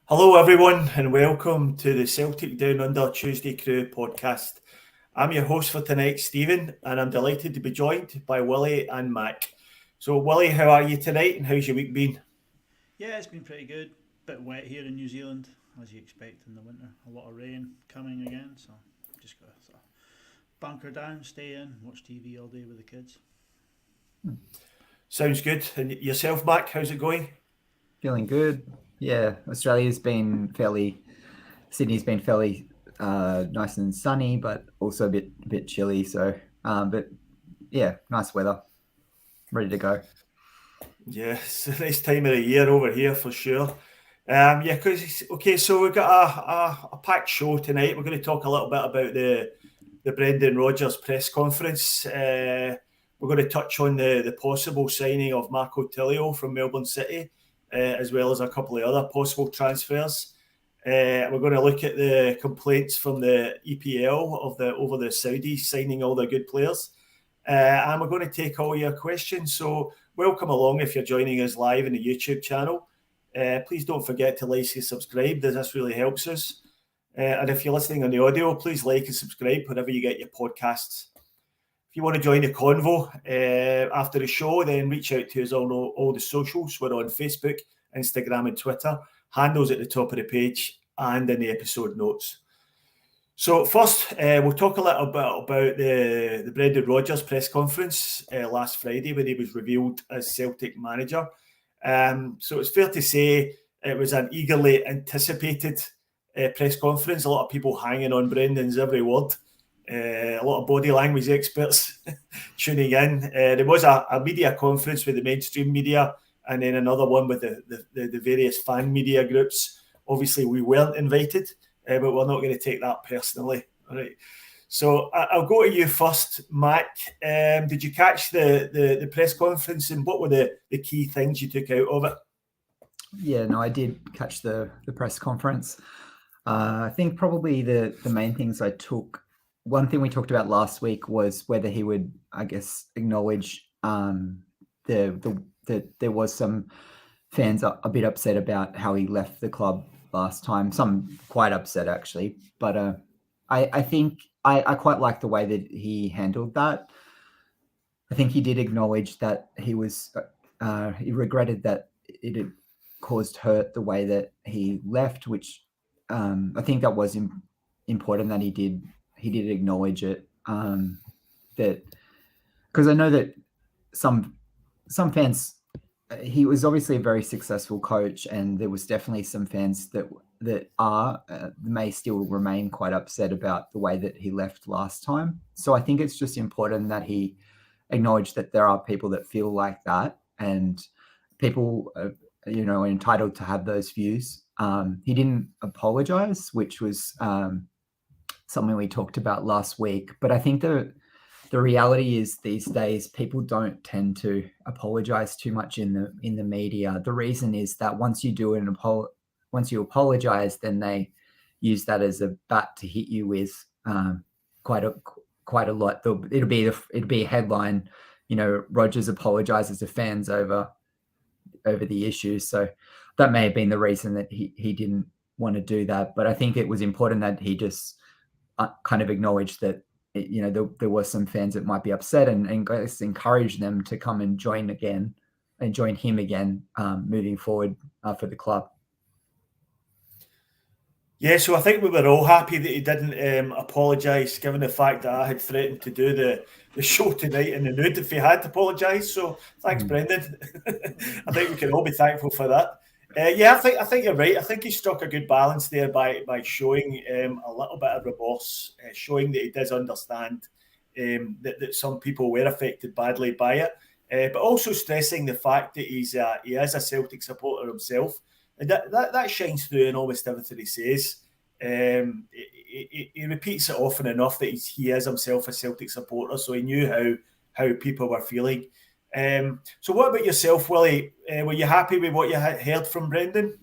Hello, everyone, and welcome to the Celtic Down Under Tuesday Crew podcast. I'm your host for tonight, Stephen, and I'm delighted to be joined by Willie and Mac. So, Willie, how are you tonight, and how's your week been? Yeah, it's been pretty good. Bit wet here in New Zealand, as you expect in the winter. A lot of rain coming again, so just got to sort of bunker down, stay in, watch TV all day with the kids. Sounds good. And yourself, Mac, how's it going? Feeling good. Yeah, Australia's been fairly, Sydney's been fairly nice and sunny, but also a bit chilly. But yeah, nice weather. Ready to go. Yeah, it's a nice time of the year over here for sure. Yeah, because okay, so we've got a packed show tonight. We're going to talk a little bit about the Brendan Rodgers press conference. We're going to touch on the possible signing of Marco Tilio from Melbourne City, as well as a couple of other possible transfers. We're going to look at the complaints from the EPL over the Saudis signing all their good players, and we're going to take all your questions. So welcome along if you're joining us live in the YouTube channel. Please don't forget to like and subscribe, as this really helps us. And if you're listening on the audio, please like and subscribe wherever you get your podcasts. If you want to join the convo after the show, then reach out to us on all the socials. We're on Facebook, Instagram, and Twitter. Handles at the top of the page and in the episode notes. So first, we'll talk a little bit about the Brendan Rodgers press conference last Friday when he was revealed as Celtic manager. So it's fair to say it was an eagerly anticipated press conference. A lot of people hanging on Brendan's every word. A lot of body language experts tuning in. There was a media conference with the mainstream media and then another one with the various fan media groups. Obviously, we weren't invited, but we're not going to take that personally. All right. So I'll go to you first, Mac. Did you catch the press conference, and what were the key things you took out of it? Yeah, no, I did catch the press conference. I think probably the main things I took. One thing we talked about last week was whether he would, I guess, acknowledge that there was some fans a bit upset about how he left the club last time. Some quite upset actually, but I think I quite like the way that he handled that. I think he did acknowledge that he regretted that it had caused hurt the way that he left, which I think that was important that he did acknowledge it. That because I know that some fans. He was obviously a very successful coach, and there was definitely some fans that may still remain quite upset about the way that he left last time. So I think it's just important that he acknowledge that there are people that feel like that, and people are entitled to have those views. He didn't apologize, which was something we talked about last week, but I think the reality is these days people don't tend to apologize too much in the media. The reason is that once you apologize, then they use that as a bat to hit you with quite a lot. It'll be a headline. Rogers apologizes to fans over the issues. So that may have been the reason that he didn't want to do that. But I think it was important that he just kind of acknowledged that there were some fans that might be upset and encourage them to come and join him again moving forward for the club. Yeah, so I think we were all happy that he didn't apologise, given the fact that I had threatened to do the show tonight in the nude if he had to apologise. So thanks, Brendan. I think we can all be thankful for that. Yeah, I think you're right. I think he struck a good balance there by showing a little bit of remorse, showing that he does understand that some people were affected badly by it, but also stressing the fact that he is a Celtic supporter himself. And that shines through in almost everything he says. He repeats it often enough that he is himself a Celtic supporter, so he knew how people were feeling. So what about yourself, Willie? Were you happy with what you heard from Brendan?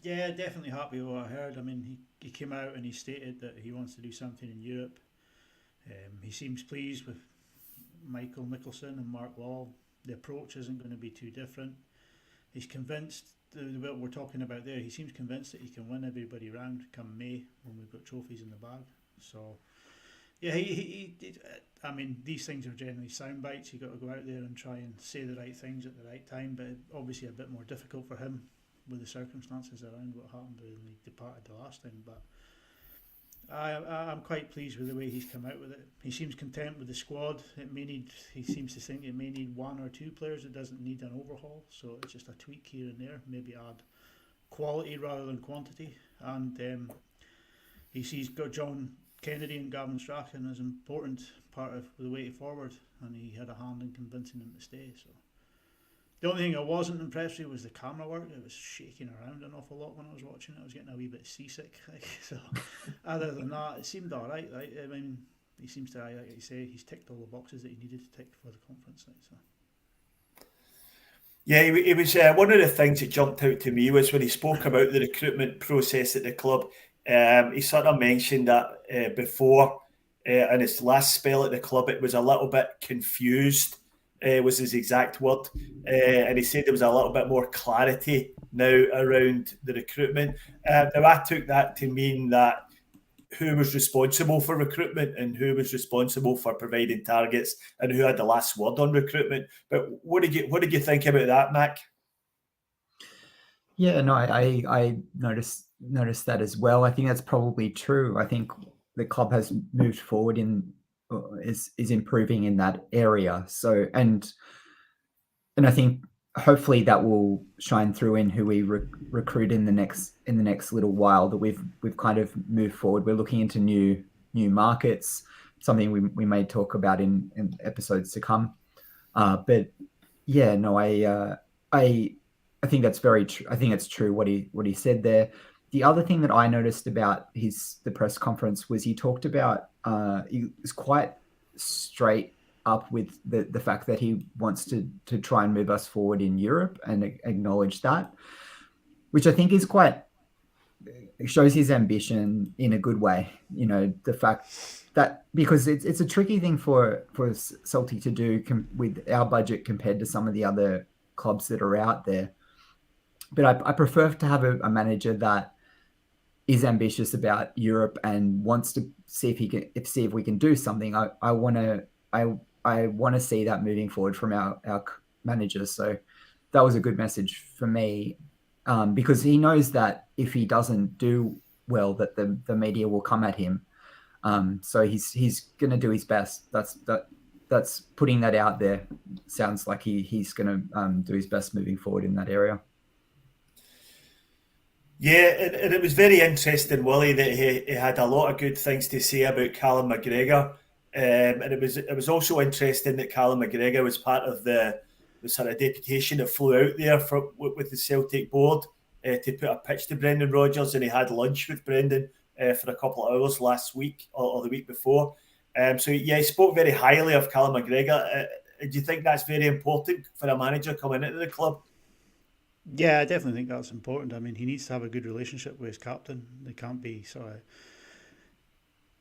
Yeah, definitely happy with what I heard. I mean, he came out and he stated that he wants to do something in Europe. He seems pleased with Michael Nicholson and Mark Wall. The approach isn't going to be too different. he's convinced. What we're talking about there, he seems convinced that he can win everybody round come May when we've got trophies in the bag. So yeah, I mean, these things are generally sound bites. You got to go out there and try and say the right things at the right time, but obviously a bit more difficult for him with the circumstances around what happened when he departed the last time. But I'm quite pleased with the way he's come out with it. He seems content with the squad. He seems to think it may need one or two players. It doesn't need an overhaul, so it's just a tweak here and there. Maybe add quality rather than quantity. And he sees John Kennedy and Gavin Strachan as an important part of the way forward, and he had a hand in convincing them to stay. So the only thing I wasn't impressed with was the camera work. It was shaking around an awful lot when I was watching it. I was getting a wee bit seasick. So other than that, it seemed all right. I mean, he seems to, like you say, he's ticked all the boxes that he needed to tick for the conference. So. Yeah, it was one of the things that jumped out to me was when he spoke about the recruitment process at the club. He sort of mentioned that before in his last spell at the club, it was a little bit confused, was his exact word. And he said there was a little bit more clarity now around the recruitment. Now, I took that to mean that who was responsible for recruitment and who was responsible for providing targets and who had the last word on recruitment. But what did you think about that, Mac? Yeah, no, I noticed that as well. I think that's probably true. I think the club has moved forward is improving in that area. So and I think hopefully that will shine through in who we recruit in the next little while. That we've kind of moved forward. We're looking into new markets, something we may talk about in episodes to come. But yeah, no, I think that's very true. I think it's true what he said there. The other thing that I noticed about the press conference was he talked about he was quite straight up with the fact that he wants to try and move us forward in Europe and acknowledge that, which I think is it shows his ambition in a good way. You know, the fact that because it's a tricky thing for Celtic to do with our budget compared to some of the other clubs that are out there. But I prefer to have a manager that is ambitious about Europe and wants to see if we can do something. I want to see that moving forward from our managers. So that was a good message for me because he knows that if he doesn't do well, that the media will come at him. So he's going to do his best. That's putting that out there. Sounds like he's going to do his best moving forward in that area. Yeah, and it was very interesting, Willie, that he had a lot of good things to say about Callum McGregor. And it was also interesting that Callum McGregor was part of the sort of deputation that flew out there with the Celtic board to put a pitch to Brendan Rodgers, and he had lunch with Brendan for a couple of hours last week or the week before. So yeah, he spoke very highly of Callum McGregor. Do you think that's very important for a manager coming into the club? Yeah, I definitely think that's important. I mean, he needs to have a good relationship with his captain. There can't be sort of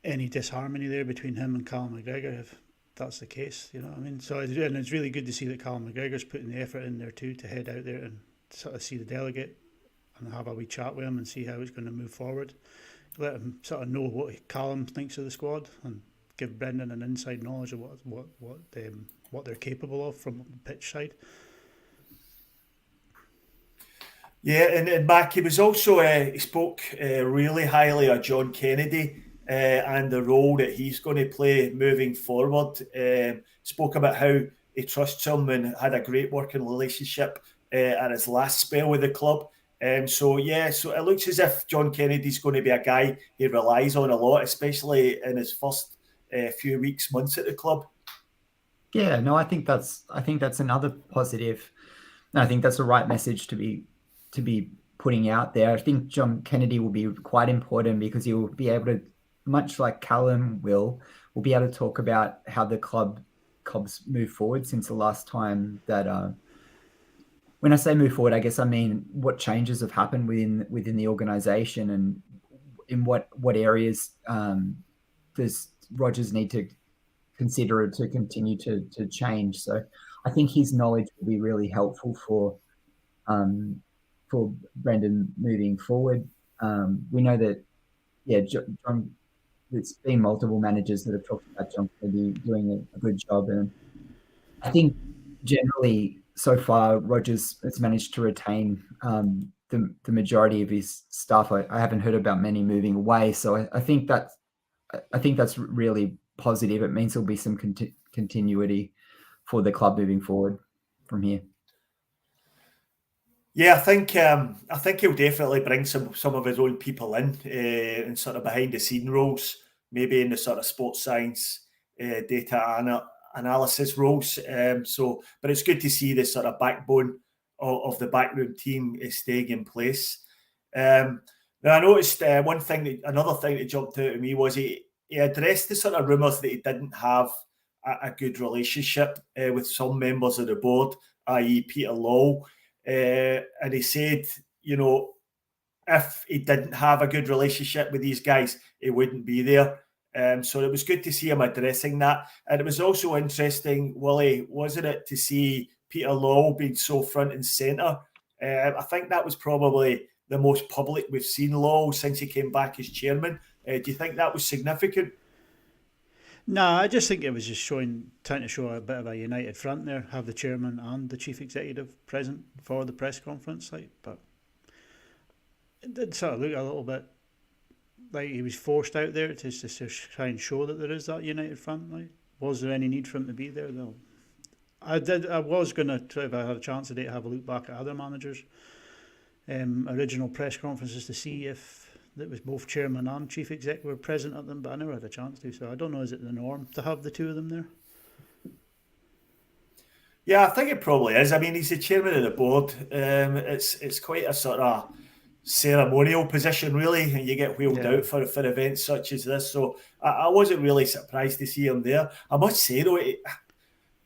any disharmony there between him and Callum McGregor if that's the case. You know what I mean? So and it's really good to see that Callum McGregor's putting the effort in there too to head out there and sort of see the delegate and have a wee chat with him and see how it's going to move forward. Let him sort of know what Callum thinks of the squad and give Brendan an inside knowledge of what they're capable of from the pitch side. Yeah, and Mac, he was also he spoke really highly of John Kennedy and the role that he's going to play moving forward. Spoke about how he trusts him and had a great working relationship at his last spell with the club. So it looks as if John Kennedy's going to be a guy he relies on a lot, especially in his first few weeks, months at the club. Yeah, no, I think that's another positive. And I think that's the right message to be putting out there. I think John Kennedy will be quite important because he will be able to, much like Callum will be able to talk about how the club's moved forward since the last time that. When I say move forward, I guess I mean what changes have happened within the organisation and in what areas does Rodgers need to consider to continue to change. So I think his knowledge will be really helpful for for Brendan moving forward. We know that, John, it's been multiple managers that have talked about John Kennedy doing a good job. And I think generally so far, Rogers has managed to retain the majority of his staff. I haven't heard about many moving away. So I think that's really positive. It means there'll be some continuity for the club moving forward from here. Yeah, I think he'll definitely bring some of his own people in sort of behind the scene roles, maybe in the sort of sports science, data analysis roles. But it's good to see this sort of backbone of the backroom team is staying in place. Now I noticed another thing that jumped out at me was he addressed the sort of rumours that he didn't have a good relationship with some members of the board, i.e. Peter Law. And he said, if he didn't have a good relationship with these guys, he wouldn't be there. So it was good to see him addressing that. And it was also interesting, Willie, wasn't it, to see Peter Law being so front and centre. I think that was probably the most public we've seen Law since he came back as chairman. Do you think that was significant? No, I just think it was just trying to show a bit of a united front there, have the chairman and the chief executive present for the press conference. But it did sort of look a little bit like he was forced out there to try and show that there is that united front. Was there any need for him to be there though? I was going to try, if I had a chance today, to have a look back at other managers' original press conferences to see if that was both chairman and chief exec were present at them, but I never had a chance to, so I don't know, is it the norm to have the two of them there? Yeah, I think it probably is. I mean, he's the chairman of the board. It's quite a sort of ceremonial position, really, and you get wheeled out for events such as this. So I wasn't really surprised to see him there. I must say, though, I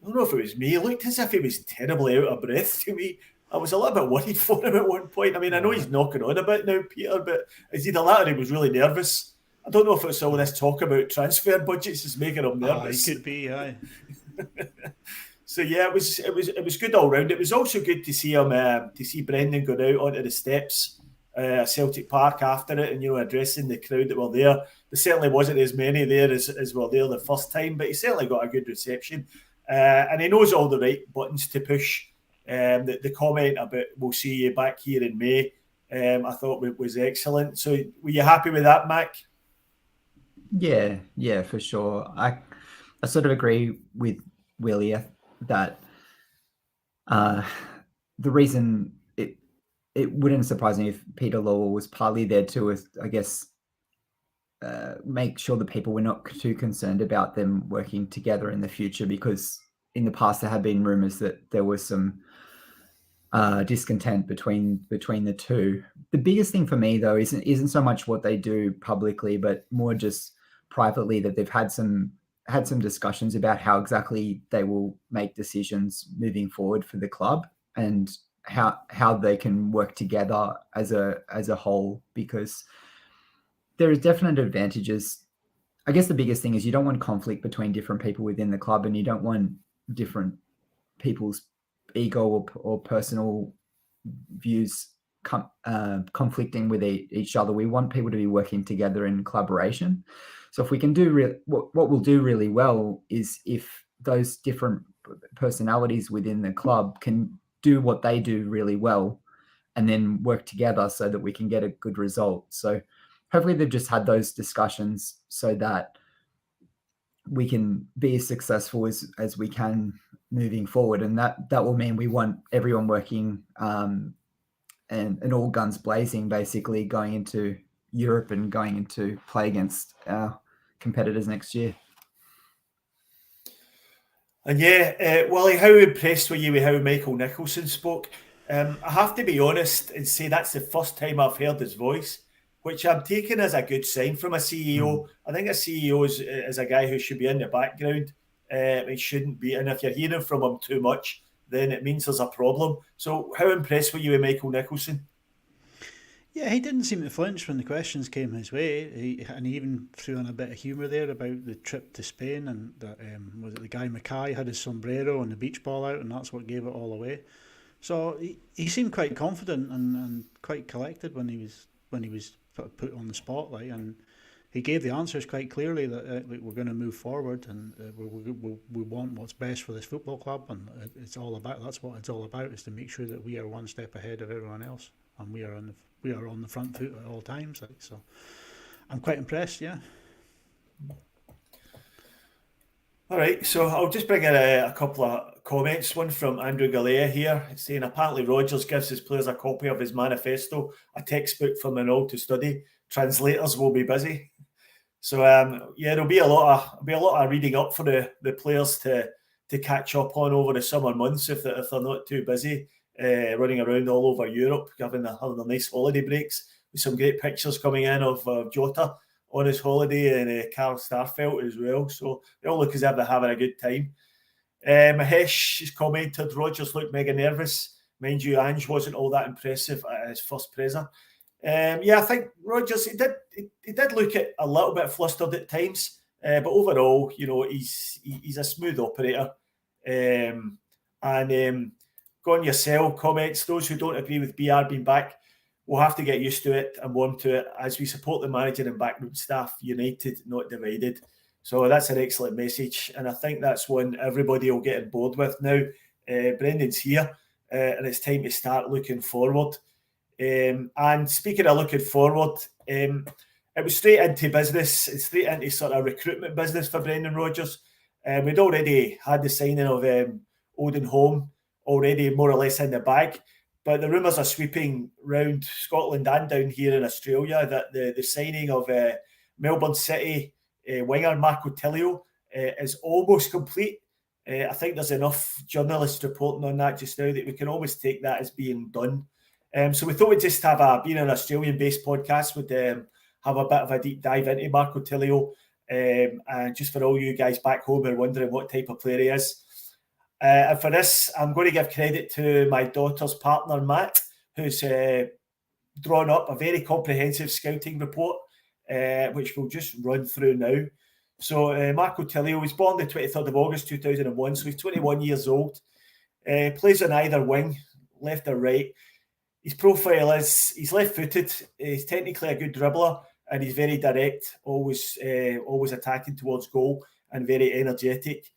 don't know if it was me, it looked as if he was terribly out of breath to me. I was a little bit worried for him at one point. I mean, I know he's knocking on a bit now, Peter, but is he the latter? He was really nervous. I don't know if it's all this talk about transfer budgets is making him nervous. He could be, aye. So yeah, it was good all round. It was also good to see him to see Brendan go out onto the steps at Celtic Park after it, and addressing the crowd that were there. There certainly wasn't as many there as were there the first time, but he certainly got a good reception, and he knows all the right buttons to push. The comment about we'll see you back here in May, I thought was excellent. So were you happy with that, Mac? Yeah, for sure. I sort of agree with Willie that the reason it wouldn't surprise me if Peter Law was partly there to, I guess, make sure that people were not too concerned about them working together in the future, because in the past there have been rumours that there was some discontent between the two. The biggest thing for me, though, isn't so much what they do publicly, but more just privately, that they've had some discussions about how exactly they will make decisions moving forward for the club, and how they can work together as a whole, because there is definite advantages. I guess the biggest thing is you don't want conflict between different people within the club, and you don't want different people's ego or personal views conflicting with each other. We want people to be working together in collaboration. So if we can do what we'll do really well is if those different personalities within the club can do what they do really well and then work together so that we can get a good result. So hopefully they've just had those discussions so that we can be as successful as we can moving forward. And that will mean we want everyone working and all guns blazing, basically, going into Europe and going into play against our competitors next year. And Willie, how impressed were you with how Michael Nicholson spoke? I have to be honest and say that's the first time I've heard his voice, which I'm taking as a good sign from a CEO. I think a CEO is a guy who should be in the background. He shouldn't be. And if you're hearing from him too much, then it means there's a problem. So how impressed were you with Michael Nicholson? Yeah, he didn't seem to flinch when the questions came his way. He even threw in a bit of humour there about the trip to Spain, and that was it the guy Mackay had his sombrero and the beach ball out, and that's what gave it all away. So he seemed quite confident and quite collected when he was sort of put on the spotlight, and he gave the answers quite clearly that we're going to move forward, and we want what's best for this football club, and that's what it's all about, is to make sure that we are one step ahead of everyone else, and we are on the front foot at all times. So I'm quite impressed. Yeah. All right, so I'll just bring in a couple of comments. One from Andrew Galea here, saying apparently Rodgers gives his players a copy of his manifesto, a textbook from an all to study. Translators will be busy. So there'll be a lot of reading up for the players to catch up on over the summer months if they're not too busy running around all over Europe, having a nice holiday breaks, with some great pictures coming in of Jota on his holiday, and Carl Starfelt as well. So they all look as if they're having a good time. Mahesh has commented, Rodgers looked mega nervous. Mind you, Ange wasn't all that impressive at his first presser. I think Rodgers, he did look a little bit flustered at times, but overall, he's a smooth operator. Gone Yourself comments, those who don't agree with BR being back will have to get used to it and warm to it, as we support the manager and backroom staff, united, not divided. So that's an excellent message, and I think that's one everybody will get on board with now. Brendan's here, and it's time to start looking forward. And speaking of looking forward, it was straight into business and straight into sort of recruitment business for Brendan Rodgers. We'd already had the signing of Odin Holm already more or less in the bag, but the rumours are sweeping round Scotland and down here in Australia that the signing of Melbourne City winger Marco Tilio is almost complete. I think there's enough journalists reporting on that just now that we can almost take that as being done. So we thought we'd just have being an Australian-based podcast, would have a bit of a deep dive into Marco Tilio, and just for all you guys back home who are wondering what type of player he is. And for this, I'm going to give credit to my daughter's partner, Matt, who's drawn up a very comprehensive scouting report, which we'll just run through now. So Marco Tilio was born the 23rd of August 2001, so he's 21 years old. Plays on either wing, left or right. His profile is he's left-footed. He's technically a good dribbler, and he's very direct, always attacking towards goal, and very energetic.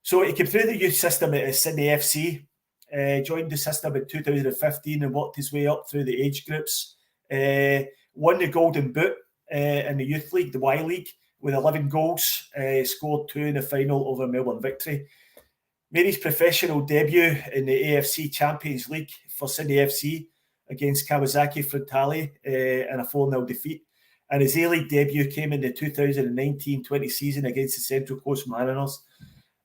So he came through the youth system at Sydney FC, joined the system in 2015 and worked his way up through the age groups. Won the Golden Boot in the Youth League, the Y League, with 11 goals. Scored 2 in the final over Melbourne Victory. Made his professional debut in the AFC Champions League for Sydney FC against Kawasaki Frontale in a 4-0 defeat. And his A-League debut came in the 2019-20 season against the Central Coast Mariners.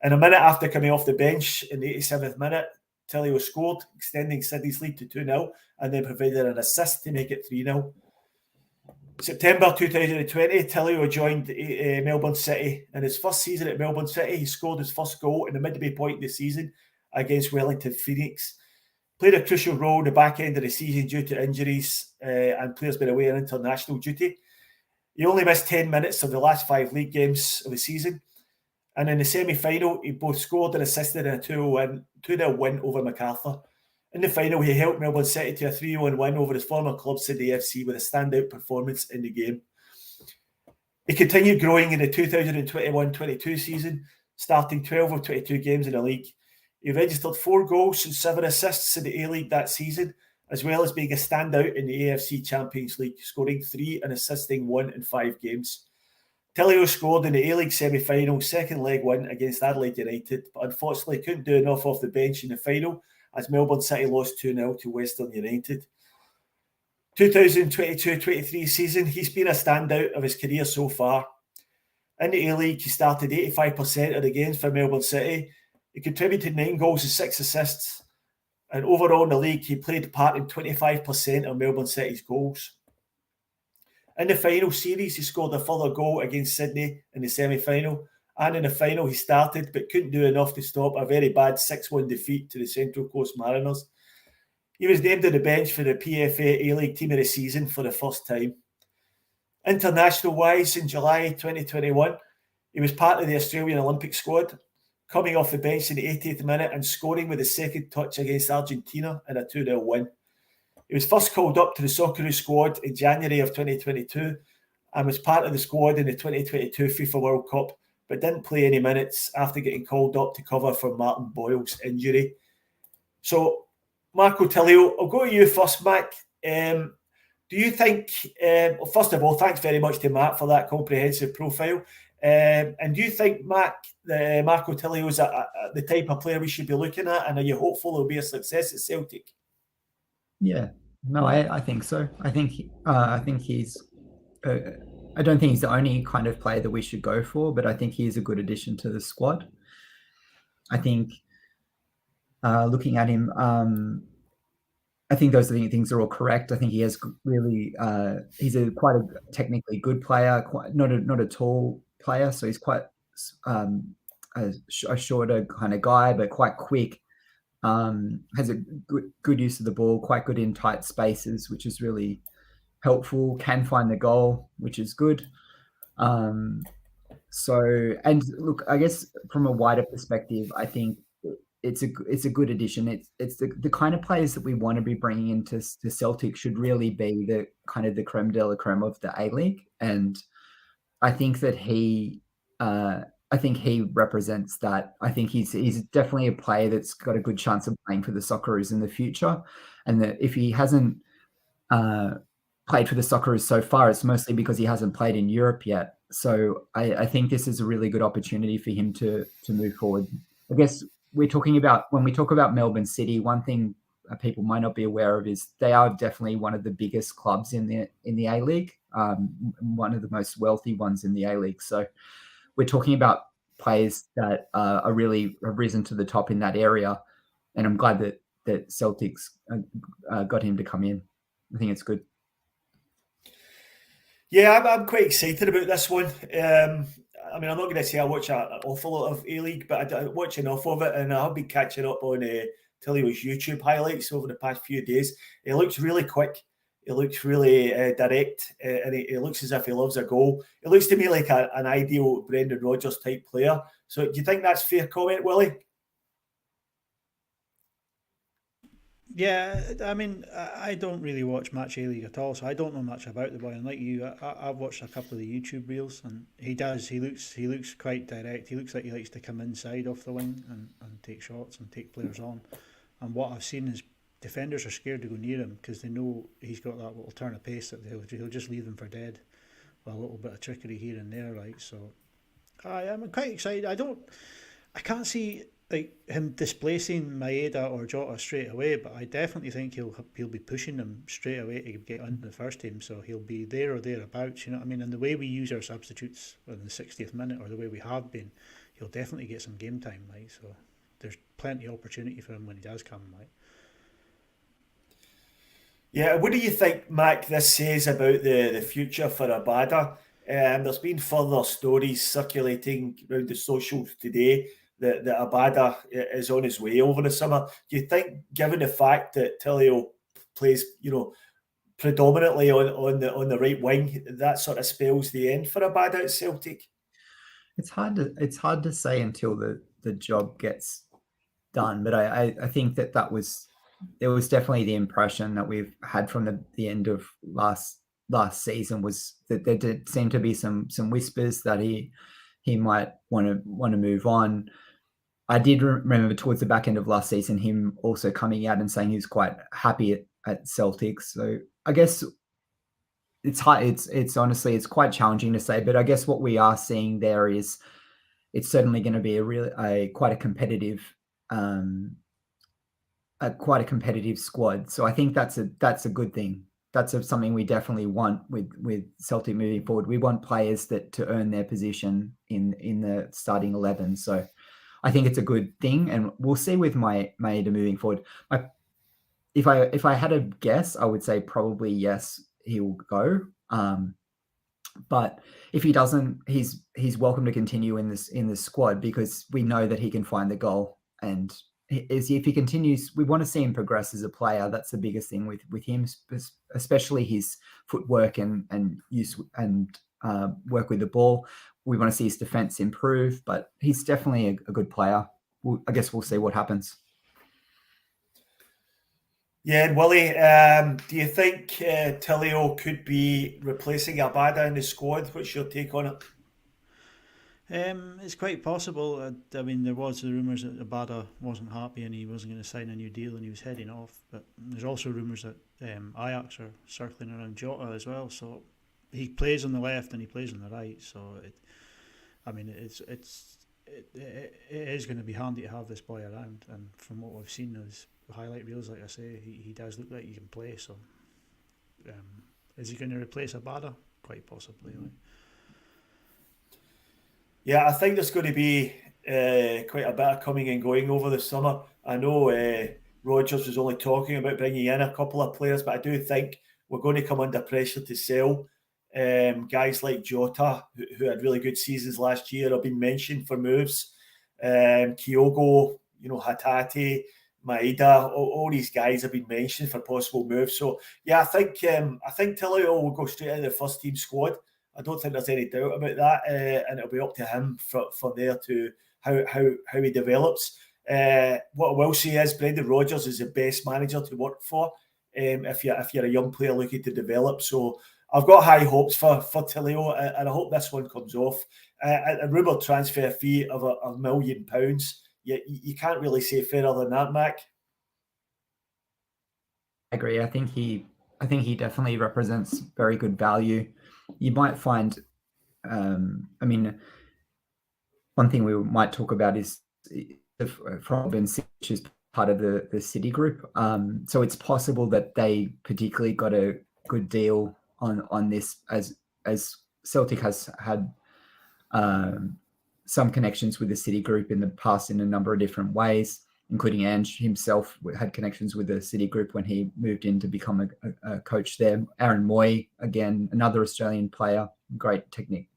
And a minute after coming off the bench in the 87th minute, Tilio scored, extending Sydney's lead to 2-0, and then provided an assist to make it 3-0. September 2020, Tilio joined Melbourne City. In his first season at Melbourne City, he scored his first goal in the midway point of the season against Wellington Phoenix. Played a crucial role in the back end of the season due to injuries and players being away on international duty. He only missed 10 minutes of the last 5 league games of the season. And in the semi-final, he both scored and assisted in a 2-0 win over MacArthur. In the final, he helped Melbourne City to a 3-1 win over his former club, Sydney FC, with a standout performance in the game. He continued growing in the 2021-22 season, starting 12 of 22 games in the league. He registered 4 goals and 7 assists in the A-League that season, as well as being a standout in the AFC Champions League, scoring 3 and assisting 1 in 5 games. Tilio scored in the A-League semi-final, second leg win against Adelaide United, but unfortunately couldn't do enough off the bench in the final, as Melbourne City lost 2-0 to Western United. 2022-23 season, he's been a standout of his career so far. In the A-League, he started 85% of the games for Melbourne City. He contributed 9 goals and 6 assists. And overall in the league, he played a part in 25% of Melbourne City's goals. In the final series, he scored a further goal against Sydney in the semi-final. And in the final, he started but couldn't do enough to stop a very bad 6-1 defeat to the Central Coast Mariners. He was named on the bench for the PFA A-League Team of the Season for the first time. International-wise, in July 2021, he was part of the Australian Olympic squad. coming off the bench in the 80th minute and scoring with the second touch against Argentina in a 2-0 win. He was first called up to the Socceroos squad in January of 2022 and was part of the squad in the 2022 FIFA World Cup, but didn't play any minutes after getting called up to cover for Martin Boyle's injury. So, Marco Tilio, I'll go to you first, Mac. Do you think, well, first of all, thanks very much to Matt for that comprehensive profile. And do you think, Marco Tilio is the type of player we should be looking at? And are you hopeful he'll be a success at Celtic? Yeah, no, I think so. I think he's. I don't think he's the only kind of player that we should go for, but I think he is a good addition to the squad. I think looking at him, I think those things are all correct. I think he has really, he's quite a technically good player, quite not a tall player, so he's quite a shorter kind of guy, but quite quick. Has a good use of the ball, quite good in tight spaces, which is really helpful. Can find the goal, which is good. So, and look, I guess from a wider perspective, I think it's a good addition. It's the kind of players that we want to be bringing into Celtic should really be the kind of the creme de la creme of the A-League, and I think that he represents that. I think he's definitely a player that's got a good chance of playing for the Socceroos in the future, and that if he hasn't played for the Socceroos so far, it's mostly because he hasn't played in Europe yet. So I think this is a really good opportunity for him to move forward. I guess when we talk about Melbourne City, one thing people might not be aware of is they are definitely one of the biggest clubs in the A-League, one of the most wealthy ones in the A-League. So we're talking about players that are really have risen to the top in that area, and I'm glad that Celtics got him to come in. I think it's good. Yeah, I'm quite excited about this one. I mean, I'm not going to say I watch an awful lot of A-League, but I watch enough of it, and I've been catching up on Tilio's YouTube highlights over the past few days. He looks really quick. He looks really direct, and he looks as if he loves a goal. It looks to me like an ideal Brendan Rodgers type player. So do you think that's fair comment, Willie? Yeah, I mean, I don't really watch much A-League at all, so I don't know much about the boy. And like you, I've watched a couple of the YouTube reels, and he looks quite direct. He looks like he likes to come inside off the wing and take shots and take players on. And what I've seen is defenders are scared to go near him because they know he's got that little turn of pace that he'll just leave them for dead with a little bit of trickery here and there, like. So I'm quite excited. I can't see like him displacing Maeda or Jota straight away, but I definitely think he'll be pushing them straight away to get into the first team, so he'll be there or thereabouts, you know what I mean? And the way we use our substitutes in the 60th minute, or the way we have been, he'll definitely get some game time, like. So there's plenty of opportunity for him when he does come, like. Yeah, what do you think, Mac, this says about the future for Abada? There's been further stories circulating around the socials today that Abada is on his way over the summer. Do you think, given the fact that Tilio plays, predominantly on the right wing, that sort of spells the end for Abada at Celtic? It's hard to say until the job gets done, but I think there was definitely the impression that we've had from the end of last season was that there did seem to be some whispers that he might want to move on. I did remember towards the back end of last season him also coming out and saying he was quite happy at Celtic. So I guess it's hard. It's honestly it's quite challenging to say, but I guess what we are seeing there is it's certainly going to be quite a competitive squad. So I think that's a good thing. That's something we definitely want with Celtic moving forward. We want players to earn their position in the starting 11. So I think it's a good thing, and we'll see with Maeda moving forward. If I had a guess, I would say probably yes, he will go. But if he doesn't, he's welcome to continue in this squad because we know that he can find the goal. And if he continues, we want to see him progress as a player. That's the biggest thing with him, especially his footwork and use and work with the ball. we want to see his defense improve, but he's definitely a good player. I guess we'll see what happens. Yeah, and Willie, do you think Tilio could be replacing Abada in the squad? What's your take on it? It's quite possible. I mean, there was the rumours that Abada wasn't happy and he wasn't going to sign a new deal and he was heading off. But there's also rumours that Ajax are circling around Jota as well. So he plays on the left and he plays on the right. So it is going to be handy to have this boy around. And from what we've seen, those highlight reels, like I say, he does look like he can play. So is he going to replace Abada? Quite possibly. Like. Yeah, I think there's going to be quite a bit of coming and going over the summer. I know Rodgers was only talking about bringing in a couple of players, but I do think we're going to come under pressure to sell. Guys like Jota, who had really good seasons last year, have been mentioned for moves. Kyogo, Hatate, Maeda, all these guys have been mentioned for possible moves. So yeah, I think Tilio will go straight into the first team squad. I don't think there's any doubt about that, and it'll be up to him from there to how he develops. What I will say is Brendan Rodgers is the best manager to work for if you're a young player looking to develop. So I've got high hopes for Tilio, and I hope this one comes off. A rumoured transfer fee of £1 million. You can't really say fairer than that, Mac. I agree. I think he definitely represents very good value. You might find, one thing we might talk about is Robin, which is part of the City group. So it's possible that they particularly got a good deal on this, as Celtic has had some connections with the City group in the past in a number of different ways, including Ange himself had connections with the City group when he moved in to become a coach there. Aaron Moy, again, another Australian player, great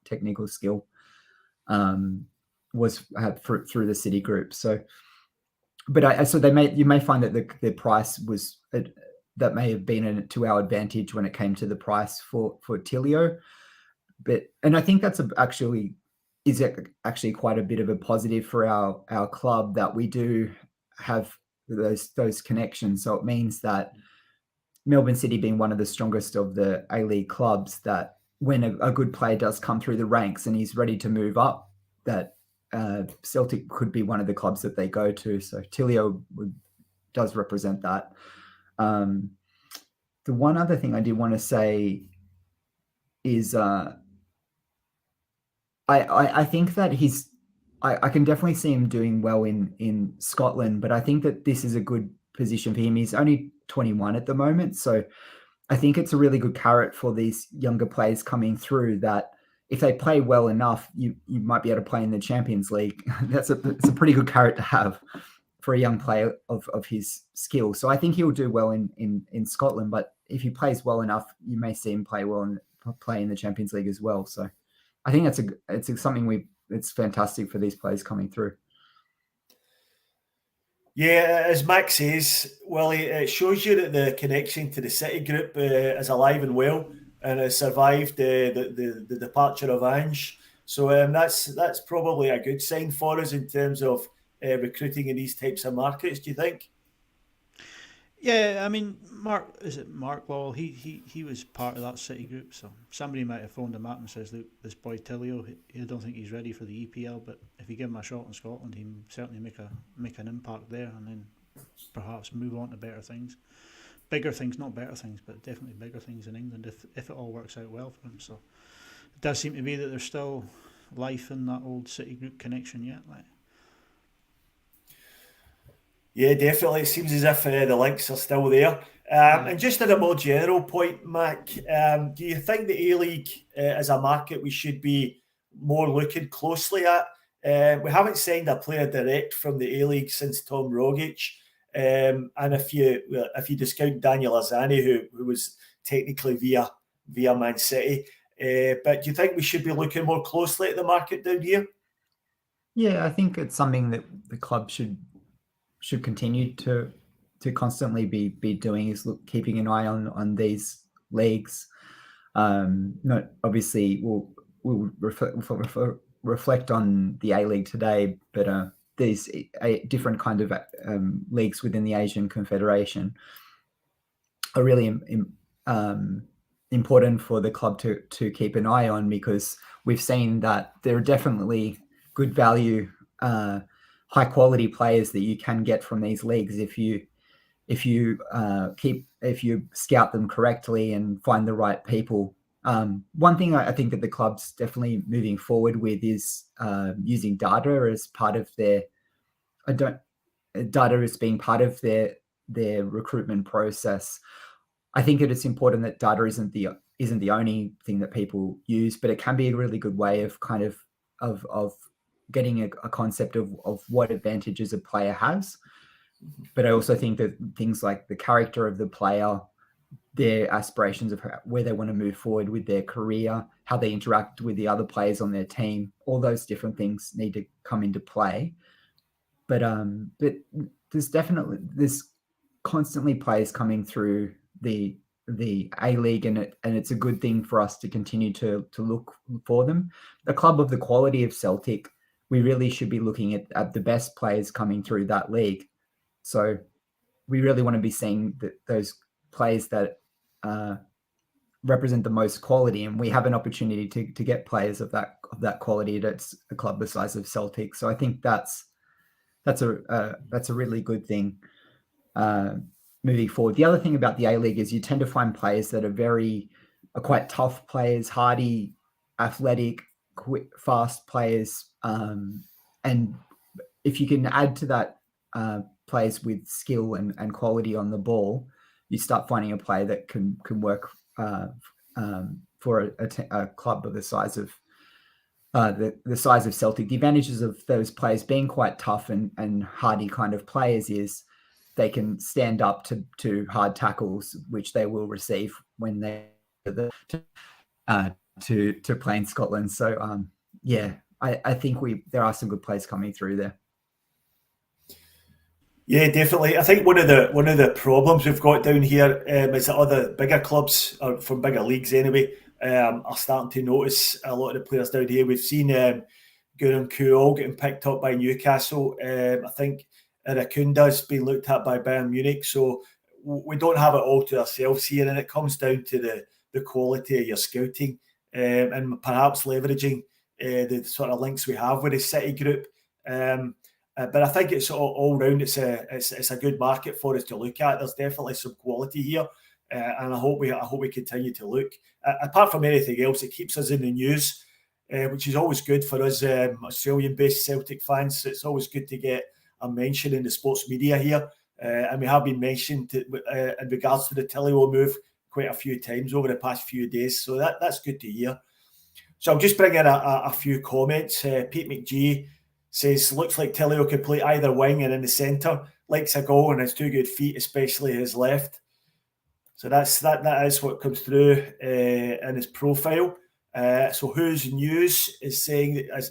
technical skill, had through the City group. So, but you may find that the price was that may have been to our advantage when it came to the price for Tilio. And I think that's actually quite a bit of a positive for our club that we do have those connections. So it means that Melbourne City, being one of the strongest of the A-League clubs, that when a good player does come through the ranks and he's ready to move up, that Celtic could be one of the clubs that they go to. So Tilio does represent that. The one other thing I did want to say is I think that I can definitely see him doing well in Scotland, but I think that this is a good position for him. He's only 21 at the moment, so I think it's a really good carrot for these younger players coming through, that if they play well enough, you might be able to play in the Champions League. It's a pretty good carrot to have for a young player of his skill. So I think he'll do well in Scotland, but if he plays well enough, you may see him play well and play in the Champions League as well. So I think it's something it's fantastic for these players coming through. Yeah, as Max says, Willie, it shows you that the connection to the City group is alive and well, and has survived the departure of Ange. So that's probably a good sign for us in terms of recruiting in these types of markets. Do you think? Yeah, I mean, Mark Lowell? He was part of that City group, so somebody might have phoned him up and says, "Look, this boy Tilio, I don't think he's ready for the EPL, but if you give him a shot in Scotland, he'll certainly make an impact there, and then perhaps move on to bigger things, not better things, but definitely bigger things in England if it all works out well for him." So it does seem to be that there's still life in that old City group connection yet, like. Yeah, definitely. It seems as if the links are still there. And just at a more general point, Mac, do you think the A-League is a market we should be more looking closely at? We haven't signed a player direct from the A-League since Tom Rogic. And if you discount Daniel Arzani, who was technically via Man City, but do you think we should be looking more closely at the market down here? Yeah, I think it's something that the club should continue to constantly be doing, is keeping an eye on these leagues. Not obviously, we'll reflect on the A-League today, but there's a different kind of leagues within the Asian Confederation are really important for the club to keep an eye on, because we've seen that there are definitely good value, high quality players that you can get from these leagues if you scout them correctly and find the right people. One thing I think that the club's definitely moving forward with is using data as part of their data as being part of their recruitment process. I think it is important that data isn't the only thing that people use, but it can be a really good way of kind of getting a concept of what advantages a player has. But I also think that things like the character of the player, their aspirations of where they want to move forward with their career, how they interact with the other players on their team, all those different things need to come into play. But there's constantly players coming through the A-League, and it's a good thing for us to continue to look for them. A club of the quality of Celtic, we really should be looking at the best players coming through that league. So we really want to be seeing those players that represent the most quality, and we have an opportunity to get players of that quality that's a club the size of Celtic. So I think that's a really good thing moving forward. The other thing about the A-League is you tend to find players that are quite tough players, hardy, athletic, quick, fast players, and if you can add to that players with skill and quality on the ball, you start finding a player that can work for a club of the size of the size of Celtic. The advantages of those players being quite tough and hardy kind of players is they can stand up to hard tackles, which they will receive when they to play in Scotland. So I think there are some good players coming through there. Yeah, definitely. I think one of the problems we've got down here is that other bigger clubs, or from bigger leagues anyway, are starting to notice a lot of the players down here. We've seen Guram Kuol getting picked up by Newcastle. I think Irakunda's been looked at by Bayern Munich. So we don't have it all to ourselves here, and it comes down to the quality of your scouting and perhaps leveraging the sort of links we have with the City group. But I think it's all round. It's a good market for us to look at. There's definitely some quality here, and I hope we continue to look. Apart from anything else, it keeps us in the news, which is always good for us Australian-based Celtic fans. It's always good to get a mention in the sports media here, and we have been mentioned in regards to the Tilio move quite a few times over the past few days. So that's good to hear. So I'll just bring in a few comments. Pete McGee says, looks like Tilio could play either wing and in the centre. Likes a goal and has two good feet, especially his left. So that is what comes through in his profile. So Who's News is saying that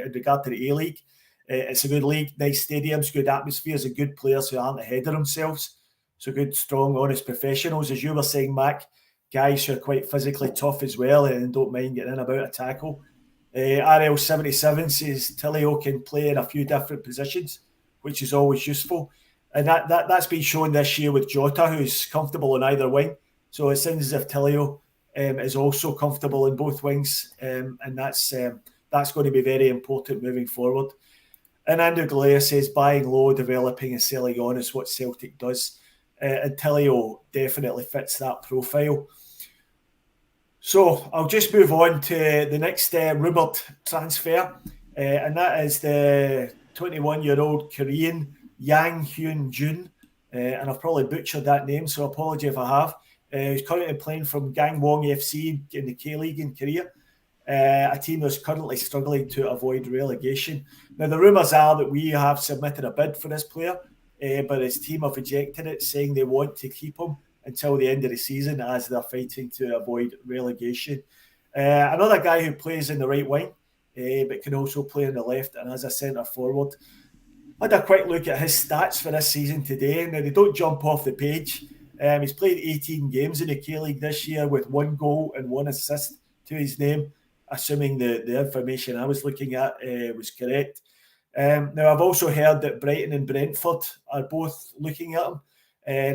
in regard to the A-League, it's a good league, nice stadiums, good atmospheres, and good players who aren't ahead of themselves. So good, strong, honest professionals. As you were saying, Mac, guys who are quite physically tough as well and don't mind getting in about a tackle. RL77 says Tilio can play in a few different positions, which is always useful. And that's been shown this year with Jota, who's comfortable on either wing. So it seems as if Tilio is also comfortable in both wings, and that's going to be very important moving forward. And Andrew Galea says buying low, developing and selling on is what Celtic does. And Tilio definitely fits that profile. So I'll just move on to the next rumoured transfer, and that is the 21-year-old Korean Yang Hyun-jun, and I've probably butchered that name, so apology if I have. He's currently playing from Gangwon FC in the K-League in Korea, a team that's currently struggling to avoid relegation. Now, the rumours are that we have submitted a bid for this player, but his team have rejected it, saying they want to keep him until the end of the season as they're fighting to avoid relegation. Another guy who plays in the right wing, but can also play on the left and as a centre forward. I had a quick look at his stats for this season today. Now, they don't jump off the page. He's played 18 games in the K-League this year with 1 goal and 1 assist to his name. assuming the information I was looking at was correct. Now, I've also heard that Brighton and Brentford are both looking at him.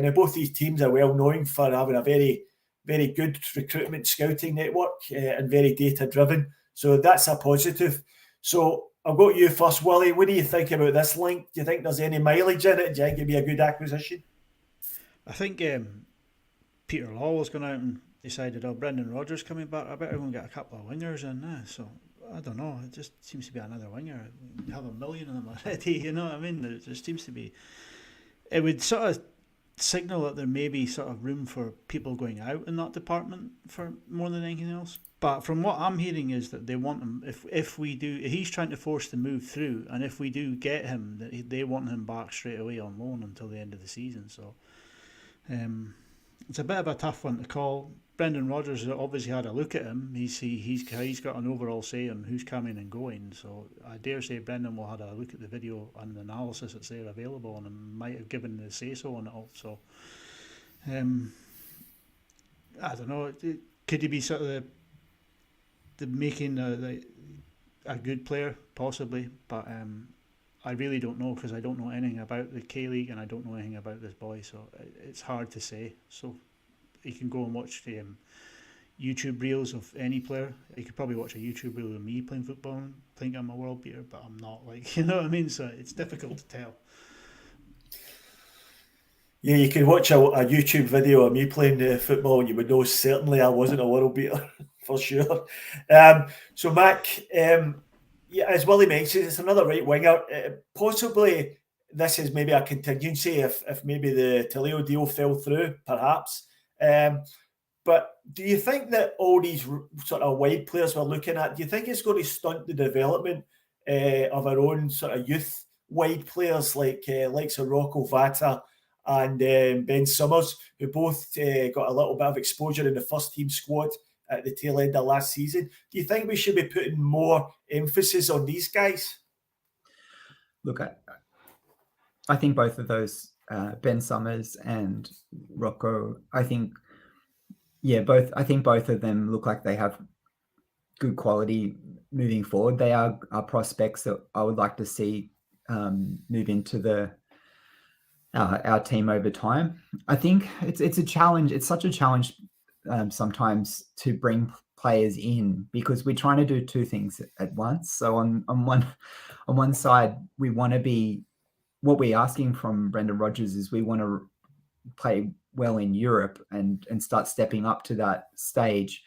Now, both these teams are well known for having a very, very good recruitment scouting network and very data-driven. So that's a positive. So I'll go to you first, Willie. What do you think about this link? Do you think there's any mileage in it? Do you think it'd be a good acquisition? I think Peter Law was going out and decided, Brendan Rodgers coming back. I bet we're going to get a couple of wingers in now. So I don't know. It just seems to be another winger. We have 1 million of them already. You know what I mean? It just seems to be. It would sort of signal that there may be sort of room for people going out in that department for more than anything else. But from what I'm hearing is that they want him. If we do, he's trying to force the move through, and if we do get him, they want him back straight away on loan until the end of the season. So. It's a bit of a tough one to call. Brendan Rodgers obviously had a look at him. He's got an overall say on who's coming and going. So I dare say Brendan will have a look at the video and the analysis that's there available, and might have given the say so on it all. So I don't know. Could he be sort of the making a good player possibly? But I really don't know, because I don't know anything about the K-League and I don't know anything about this boy, so it's hard to say. So you can go and watch the YouTube reels of any player. You could probably watch a YouTube reel of me playing football and think I'm a world beater, but I'm not. You know what I mean? So it's difficult to tell. Yeah, you can watch a YouTube video of me playing football and you would know certainly I wasn't a world beater, for sure. So, Mac, yeah, as Willie mentioned, it's another right winger. Possibly this is maybe a contingency if maybe the Tilio deal fell through, perhaps. But do you think that all these sort of wide players we're looking at, do you think it's going to stunt the development of our own sort of youth wide players like Rocco Vata and Ben Summers, who both got a little bit of exposure in the first team squad at the tail end of last season? Do you think we should be putting more emphasis on these guys? Look, I think both of those, Ben Summers and Rocco, I think both of them look like they have good quality moving forward. They are prospects that I would like to see move into our team over time. I think it's a challenge. It's such a challenge sometimes to bring players in, because we're trying to do two things at once. So on one side, we want to be, what we're asking from Brendan Rodgers is we want to play well in Europe and start stepping up to that stage.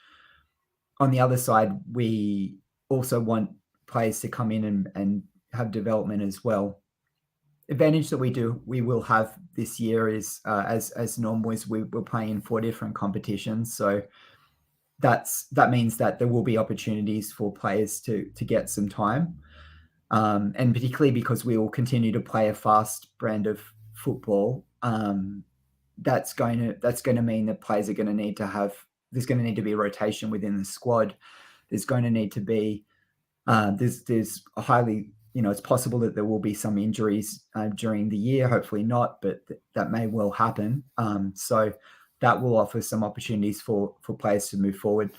On the other side, we also want players to come in and have development as well. Advantage that we will have this year is as normal is we're playing in 4 different competitions. So that means that there will be opportunities for players to get some time. And particularly because we will continue to play a fast brand of football, that's going to mean that players are going to need to have, there's going to need to be rotation within the squad. There's going to need to be, there's a highly, it's possible that there will be some injuries during the year, hopefully not, but that may well happen. So that will offer some opportunities for players to move forward.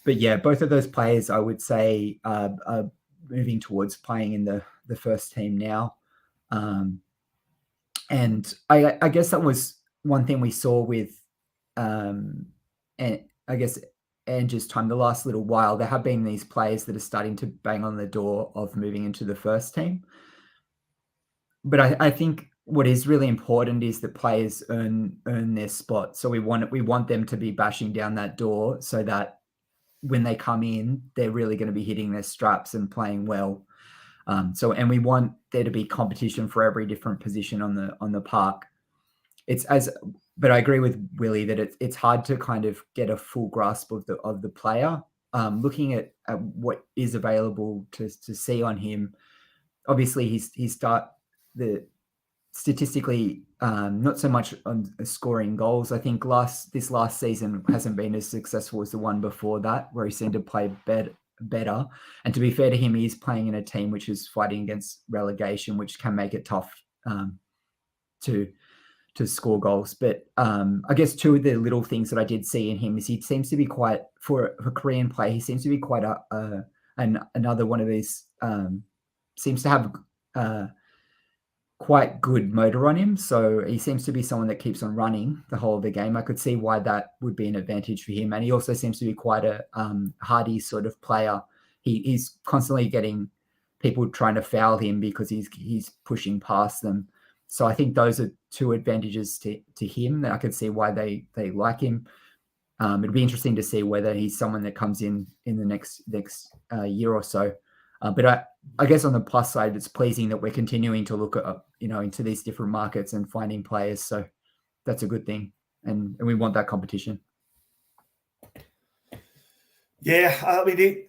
But yeah, both of those players, I would say, are moving towards playing in the first team now. And I guess that was one thing we saw with, and I guess Ange's time, the last little while, there have been these players that are starting to bang on the door of moving into the first team. But I think what is really important is that players earn their spot. So we want them to be bashing down that door so that when they come in, they're really going to be hitting their straps and playing well. And we want there to be competition for every different position on the park. But I agree with Willie that it's hard to kind of get a full grasp of the player. Looking at what is available to see on him, obviously statistically not so much on scoring goals. I think this last season hasn't been as successful as the one before that, where he seemed to play better. And to be fair to him, he is playing in a team which is fighting against relegation, which can make it tough to score goals. But I guess two of the little things that I did see in him is he seems to be quite, for Korean play, he seems to be quite another one of these, seems to have quite good motor on him. So he seems to be someone that keeps on running the whole of the game. I could see why that would be an advantage for him. And he also seems to be quite a hardy sort of player. He's constantly getting people trying to foul him because he's pushing past them. So I think those are two advantages to him that I could see why they like him. It'd be interesting to see whether he's someone that comes in the next year or so. But I guess on the plus side, it's pleasing that we're continuing to look at, into these different markets and finding players. So that's a good thing. And we want that competition. Yeah, I mean,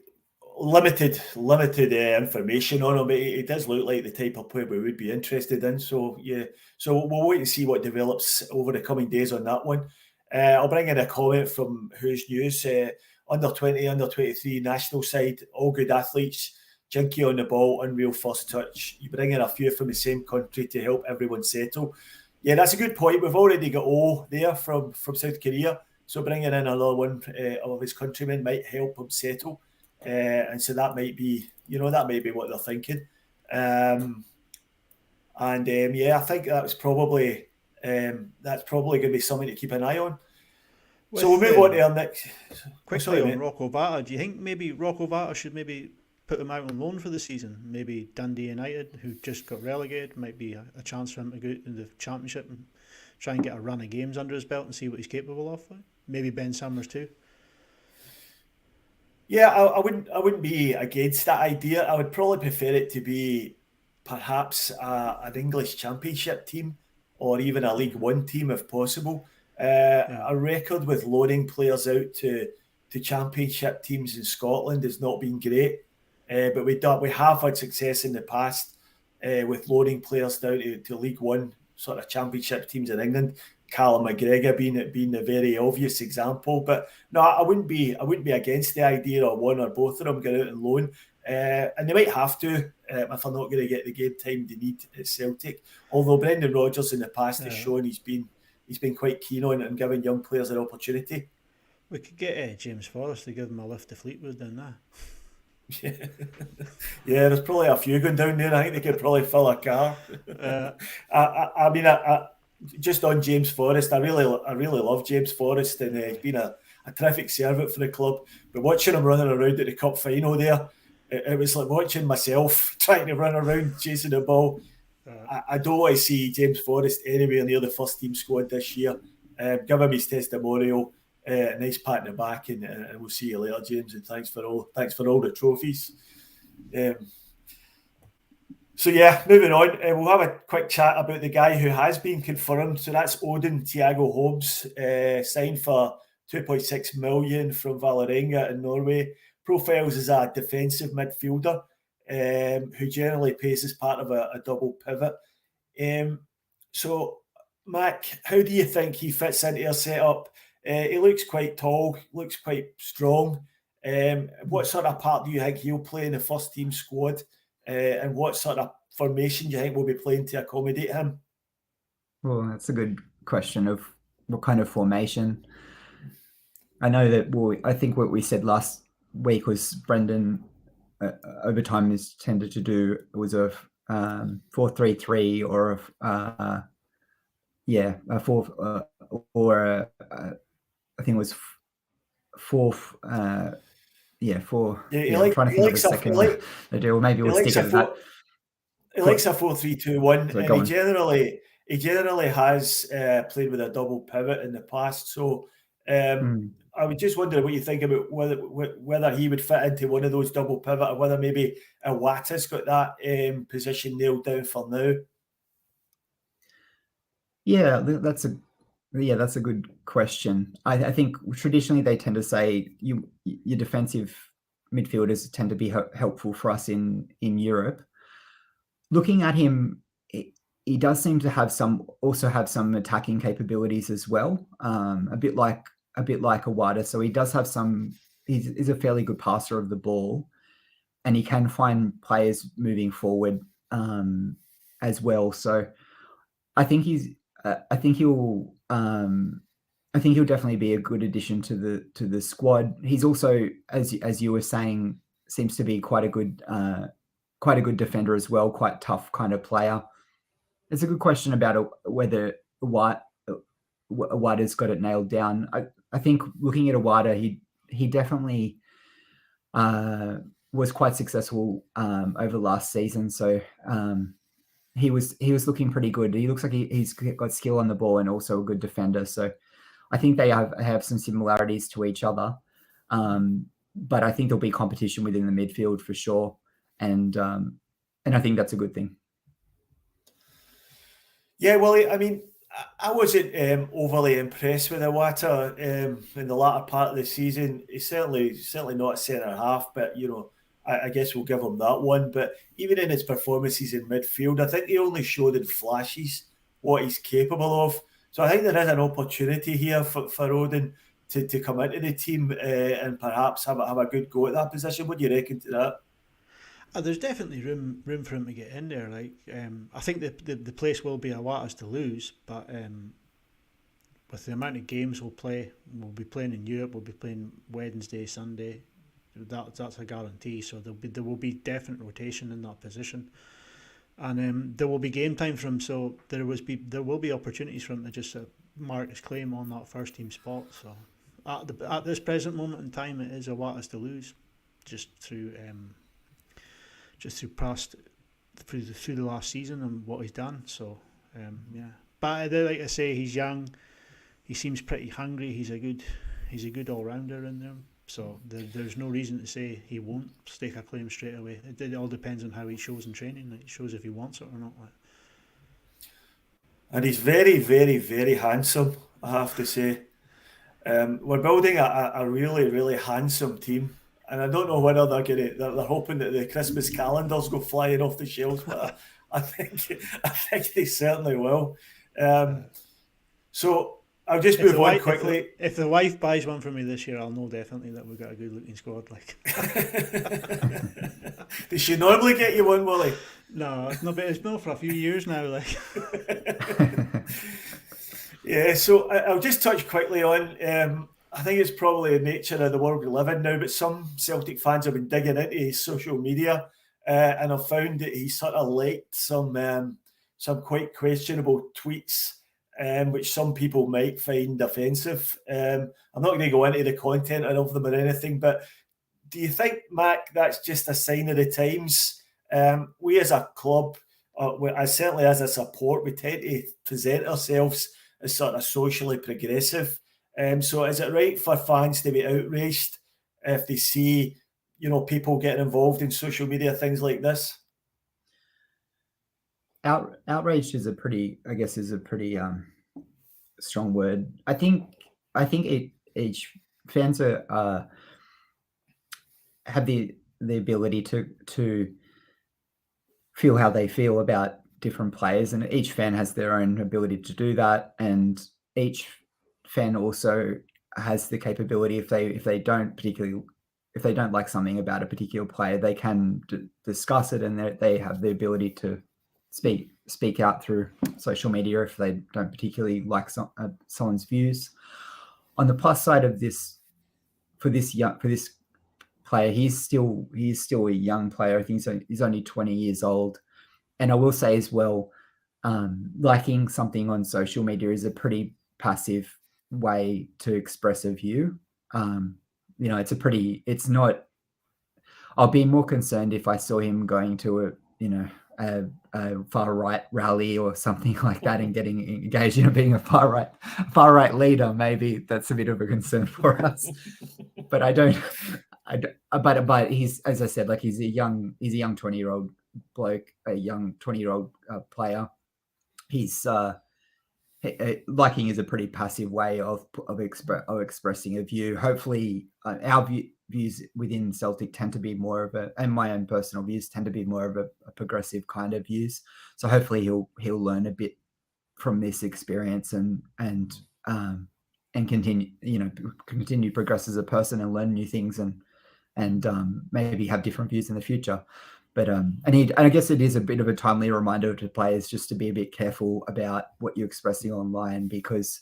limited information on him, but he does look like the type of player we would be interested in. So, yeah, so we'll wait and see what develops over the coming days on that one. I'll bring in a comment from Who's News. Under 20, under 23 national side, all good athletes. Jinky on the ball, unreal first touch. You bring in a few from the same country to help everyone settle. Yeah, that's a good point. We've already got O there from South Korea. So bringing in another one of his countrymen might help him settle. And so that might be, what they're thinking. Yeah, I think that's probably going to be something to keep an eye on. So we'll move on to our next. Quickly on Rocco Vata, do you think maybe Rocco Vata should maybe put him out on loan for the season? Maybe Dundee United, who just got relegated, might be a chance for him to go to the Championship and try and get a run of games under his belt and see what he's capable of. Maybe Ben Summers too. Yeah, I wouldn't be against that idea. I would probably prefer it to be perhaps an English Championship team or even a League One team if possible. A record with loaning players out to Championship teams in Scotland has not been great. But we have had success in the past with loaning players down to League One sort of Championship teams in England. Callum McGregor being a very obvious example. But no, I wouldn't be against the idea of one or both of them going out and loan. And they might have to if they're not going to get the game time they need at Celtic. Although Brendan Rodgers in the past has shown he's been quite keen on it and giving young players an opportunity. We could get James Forrest to give him a lift to Fleetwood down there. Yeah, there's probably a few going down there. I think they could probably fill a car. I mean, just on James Forrest, I really love James Forrest, and he's been a terrific servant for the club. But watching him running around at the cup final there, it was like watching myself trying to run around chasing the ball. I don't want to see James Forrest anywhere near the first team squad this year. Give him his testimonial. Nice pat in the back, and we'll see you later, James. And thanks for all the trophies. So yeah, moving on, we'll have a quick chat about the guy who has been confirmed. So that's Odin Thiago Holmes, signed for 2.6 million from Vålerenga in Norway. Profiles as a defensive midfielder who generally plays as part of a double pivot. So, Mac, how do you think he fits into our setup? He looks quite tall, looks quite strong. What sort of part do you think he'll play in the first team squad? And what sort of formation do you think we'll be playing to accommodate him? Well, that's a good question of what kind of formation. I know that, I think what we said last week was Brendan over time has tended to do was a 4-3-3 or a 4 or I think it was 4. Yeah, 4. Yeah, I'm trying to think of a second one to do. Or maybe we'll stick at that. He likes a 4-3-2-1, and he generally has played with a double pivot in the past. So I would just wonder what you think about whether he would fit into one of those double pivot, or whether maybe Iwata's got that position nailed down for now. Yeah, that's a good question. I think traditionally they tend to say your defensive midfielders tend to be helpful for us in Europe. Looking at him, he does seem to have some attacking capabilities as well. A bit like Iwata. So he does have some. He's a fairly good passer of the ball, and he can find players moving forward as well. So I think I think he'll definitely be a good addition to the squad. He's also, as you were saying, seems to be quite a good defender as well, quite tough kind of player. It's a good question about whether Wada's got it nailed down. I think looking at Wada, he definitely was quite successful over last season. So he was looking pretty good. He looks like he's got skill on the ball and also a good defender. So I think they have some similarities to each other. But I think there'll be competition within the midfield for sure. And I think that's a good thing. Yeah, well, I mean, I wasn't overly impressed with Iwata in the latter part of the season. He's certainly not a centre half, but I guess we'll give him that one. But even in his performances in midfield, I think he only showed in flashes what he's capable of. So I think there is an opportunity here for Odin to come into the team and perhaps have a good go at that position. What do you reckon to that? There's definitely room for him to get in there. I think the place will be Iwata's to lose, but with the amount of games we'll be playing in Europe. We'll be playing Wednesday, Sunday. That's a guarantee. So there will be definite rotation in that position, and there will be game time for him. So there will be opportunities for him to just mark his claim on that first team spot. So at this present moment in time, it is Iwata's to lose, just through through the last season and what he's done. So yeah, but like I say, he's young. He seems pretty hungry. He's a good all rounder in there. So there's no reason to say he won't stake a claim straight away. It all depends on how he shows in training. It shows if he wants it or not. And he's very, very, very handsome, I have to say. We're building a really, really handsome team. And I don't know whether they're hoping that the Christmas calendars go flying off the shelves, but I think they certainly will. So I'll just move on quickly. If the wife buys one for me this year, I'll know definitely that we've got a good looking squad. Does she normally get you one, Willie? No, it's not for a few years now. Yeah, so I'll just touch quickly on. I think it's probably the nature of the world we live in now, but some Celtic fans have been digging into his social media and have found that he sort of liked some quite questionable tweets, which some people might find offensive. I'm not going to go into the content of them or anything, but do you think, Mac, that's just a sign of the times? We as a club, certainly as a support, we tend to present ourselves as sort of socially progressive. So is it right for fans to be outraged if they see, people getting involved in social media, things like this? Outraged is a pretty strong word. I think each fans have the ability to feel how they feel about different players, and each fan has their own ability to do that, and each fan also has the capability, if they don't like something about a particular player, they can discuss it, and they have the ability to speak out through social media if they don't particularly like someone's views. On the plus side of this, for this player, he's still a young player. I think he's only 20 years old, and I will say as well, liking something on social media is a pretty passive way to express a view. It's not. I'll be more concerned if I saw him going to a far right rally or something like that and getting engaged in being a far right leader. Maybe that's a bit of a concern for us. But but he's, as I said, like he's a young 20-year-old bloke, a young 20-year-old player. He's liking is a pretty passive way of expressing a view. Hopefully, our views within Celtic tend to be more of and my own personal views tend to be more of a progressive kind of views. So hopefully he'll learn a bit from this experience and continue progress as a person and learn new things and maybe have different views in the future. But and I guess it is a bit of a timely reminder to players just to be a bit careful about what you're expressing online, because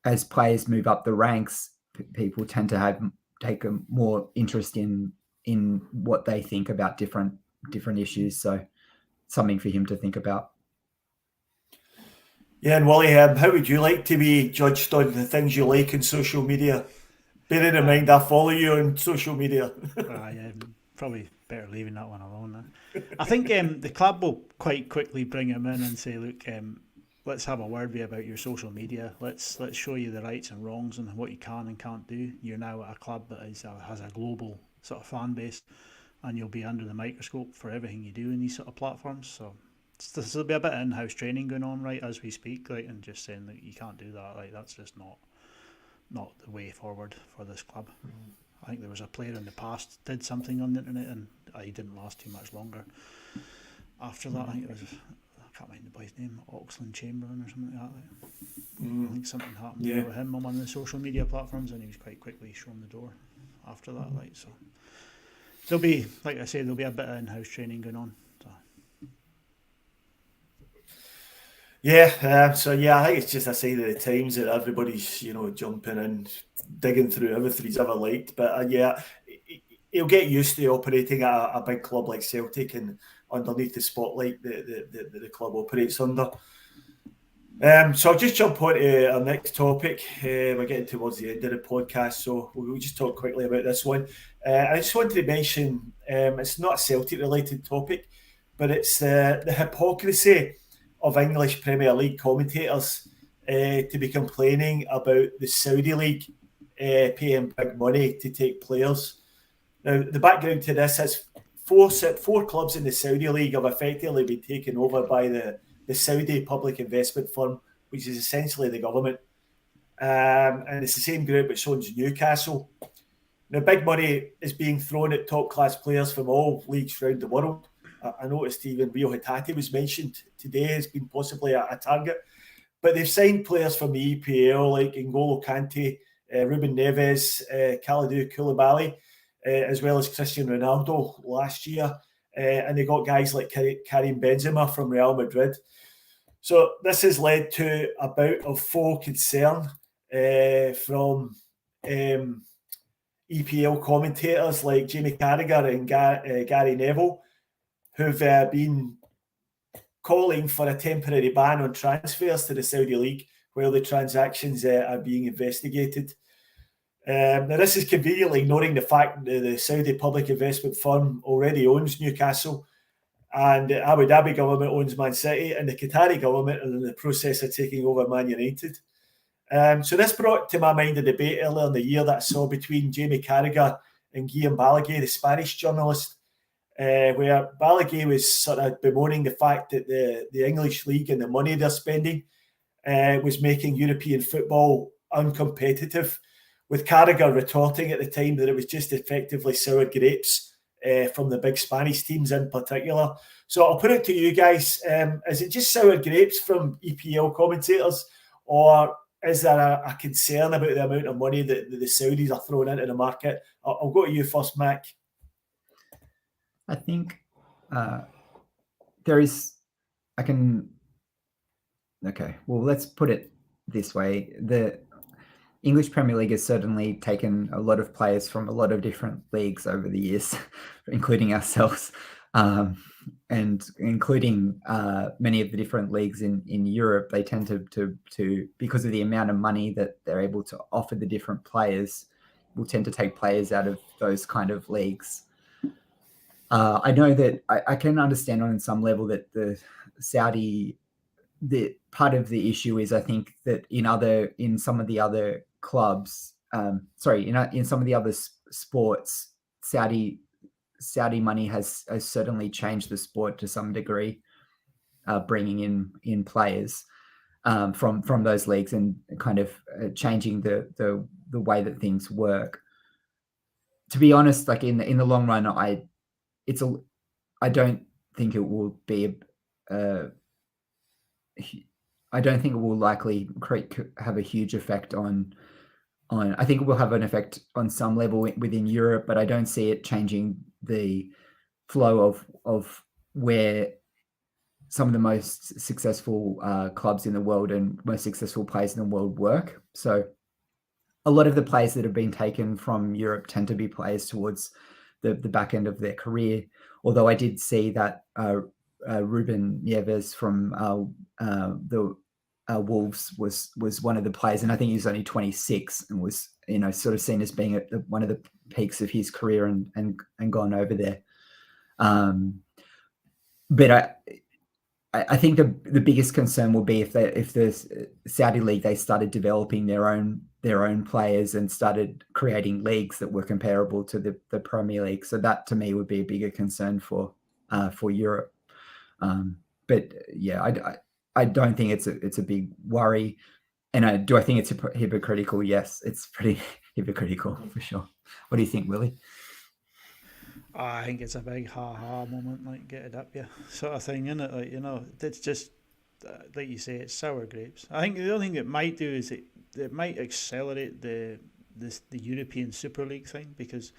as players move up the ranks, people tend to take a more interest in what they think about different issues. So something for him to think about. Yeah, and Wally, how would you like to be judged on the things you like on social media? Bearing in mind I follow you on social media. Yeah, probably better leaving that one alone then. I think the club will quite quickly bring him in and say, look, let's have a word with you about your social media. Let's show you the rights and wrongs and what you can and can't do. You're now at a club that has a global sort of fan base, and you'll be under the microscope for everything you do in these sort of platforms. So there'll be a bit of in-house training going on right as we speak, like, and just saying that you can't do that. Like, that's just not the way forward for this club. I think there was a player in the past did something on the internet, and he didn't last too much longer. After that, I think it was, I can't remember the boy's name, Oxland Chamberlain or something like that. I think something happened with him on one of the social media platforms, and he was quite quickly shown the door after that. Like, so there'll be, like I say, there'll be a bit of in-house training going on. So. Yeah, so yeah, I think it's just a sign of the times that everybody's, jumping in, digging through everything he's ever liked. But yeah, he'll get used to operating at a big club like Celtic and underneath the spotlight that the club operates under. So I'll just jump on to our next topic. We're getting towards the end of the podcast, so we'll just talk quickly about this one. I just wanted to mention, it's not a Celtic-related topic, but it's the hypocrisy of English Premier League commentators to be complaining about the Saudi League paying big money to take players. Now, the background to this is four clubs in the Saudi League have effectively been taken over by the Saudi public investment firm, which is essentially the government. And it's the same group which owns Newcastle. Now, big money is being thrown at top-class players from all leagues around the world. I noticed even Rio Hatate was mentioned today as being possibly a target. But they've signed players from the EPL like N'Golo Kante, Ruben Neves, Kalidou Koulibaly, as well as Cristiano Ronaldo last year. And they got guys like Karim Benzema from Real Madrid. So this has led to a bout of faux concern from EPL commentators like Jamie Carragher and Gary Neville, who've been calling for a temporary ban on transfers to the Saudi League while the transactions are being investigated. Now, this is conveniently ignoring the fact that the Saudi public investment firm already owns Newcastle, and the Abu Dhabi government owns Man City, and the Qatari government are in the process of taking over Man United. So this brought to my mind a debate earlier in the year that I saw between Jamie Carragher and Guillaume Balaguer, the Spanish journalist, where Balaguer was sort of bemoaning the fact that the English league and the money they're spending was making European football uncompetitive, with Carragher retorting at the time that it was just effectively sour grapes from the big Spanish teams in particular. So I'll put it to you guys, is it just sour grapes from EPL commentators, or is there a concern about the amount of money that the Saudis are throwing into the market? I'll go to you first, Mac. I think there is, okay, well, let's put it this way. The English Premier League has certainly taken a lot of players from a lot of different leagues over the years, including ourselves, and including many of the different leagues in Europe. They tend to, because of the amount of money that they're able to offer the different players, will tend to take players out of those kind of leagues. I know that I can understand on some level that the part of the issue is, I think, that in some of the other clubs, in some of the other sports, Saudi money has certainly changed the sport to some degree, bringing in players from those leagues and kind of changing the way that things work. To be honest, like in the long run, I don't think it will be I don't think it will likely have a huge effect on. I think it will have an effect on some level within Europe, but I don't see it changing the flow of where some of the most successful clubs in the world and most successful players in the world work. So a lot of the players that have been taken from Europe tend to be players towards the back end of their career. Although I did see that Ruben Nieves from the Wolves was one of the players, and I think he was only 26 and was sort of seen as being at one of the peaks of his career and gone over there. But I think the biggest concern will be if the Saudi League, they started developing their own players and started creating leagues that were comparable to the Premier League. So that to me would be a bigger concern for Europe. But yeah, I don't think it's a big worry. And do I think it's hypocritical? Yes, it's pretty hypocritical for sure. What do you think, Willie? I think it's a big ha-ha moment, like, get it up you sort of thing, isn't it? Like, it's just, like you say, it's sour grapes. I think the only thing it might do is it might accelerate the European Super League thing, because